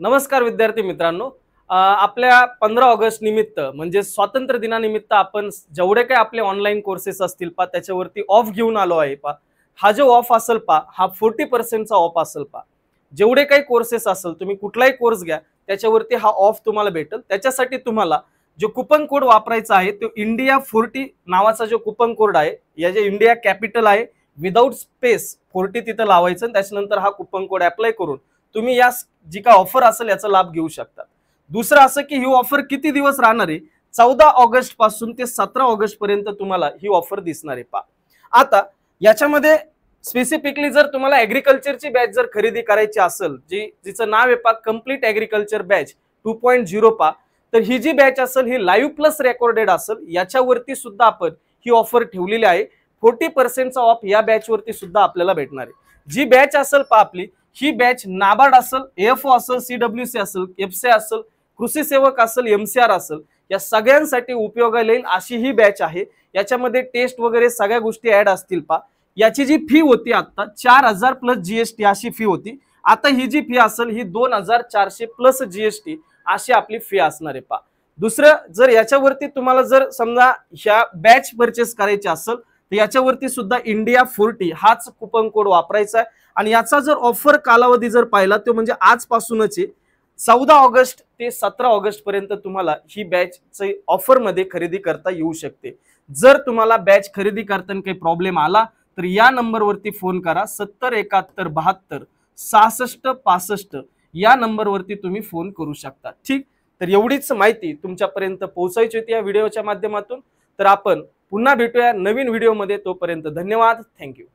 नमस्कार विद्यार्थी मित्रांनो. आपल्या 15 ऑगस्ट निमित्त म्हणजे स्वातंत्र्य दिनानिमित्त आपण जेवढे काही आपले ऑनलाईन कोर्सेस असतील त्याच्यावरती ऑफ घेऊन आलो आहे हा जो ऑफ असेल हा 40% चा ऑफ असेल जेवढे काही कोर्सेस असेल तुम्ही कुठलाही कोर्स घ्या त्याच्यावरती हा ऑफ तुम्हाला भेटेल. त्याच्यासाठी तुम्हाला जो कुपन कोड वापरायचा आहे तो इंडिया 40 नावाचा जो कुपन कोड आहे, या जे इंडिया कॅपिटल आहे विदाउट स्पेस 40 तिथं लावायचं. त्याच्यानंतर हा कुपन कोड अप्लाय करून तुम्ही या जी काय ऑफर असेल याचा लाभ घेऊ शकता. दुसरं असं की ही ऑफर किती दिवस राहणार आहे, 14 ऑगस्ट पासून ते 17 ऑगस्ट पर्यंत तुम्हाला ही ऑफर दिसणार आहे. आता याच्यामध्ये स्पेसिफिकली जर तुम्हाला ऍग्रिकल्चरची बॅच जर खरेदी करायची असेल, जिचं नाव आहे कंप्लीट ऍग्रिकल्चर बॅच 2.0 तर ही जी बॅच असेल ही लाईव्ह प्लस रेकॉर्डेड असेल. याच्यावरती सुद्धा आपण ही ऑफर ठेवलेली आहे. 40% चा ऑफ या बॅच वरती सुद्धा आपल्याला भेटणार आहे. जी बॅच असेल आपली ही बॅच नाबार्ड असेल, एएफओ असेल, सीडब्ल्यूसी असेल, एफसी असेल, कृषी सेवक असेल, एमसीआर असेल, या सगळ्यांसाठी उपयोगाला येईल अशी ही बॅच आहे. याच्यामध्ये टेस्ट वगैरे सगळ्या गोष्टी ऍड असतील. याची जी फी होती आता 4000 प्लस जीएसटी अशी फी होती. आता ही जी फी असेल ही 2400 प्लस जीएसटी अशी आपली फी असणार आहे. दुसरं, जर याच्यावरती तुम्हाला जर समजा ह्या बॅच परचेस करायची असेल तर याच्यावरती सुद्धा इंडिया 40 हाच कुपन कोड वापरायचा आहे. आणि याचा जर ऑफर कालावधी जर पाहिला तो म्हणजे आजपासूनच 14 ऑगस्ट ते 17 ऑगस्ट पर्यंत तुम्हाला ही बॅच ऑफर मध्ये खरेदी करता येऊ शकते. जर तुम्हाला बॅच खरेदी करताना काही प्रॉब्लेम आला तर या नंबरवरती फोन करा, 70 71 72 66 65 या नंबरवरती तुम्ही फोन करू शकता. ठीक, तर एवढीच माहिती तुमच्यापर्यंत पोहोचायची होती या व्हिडिओच्या माध्यमातून. तर आपण पुन्हा भेटूया नवीन व्हिडिओमध्ये. तोपर्यंत धन्यवाद, थँक्यू.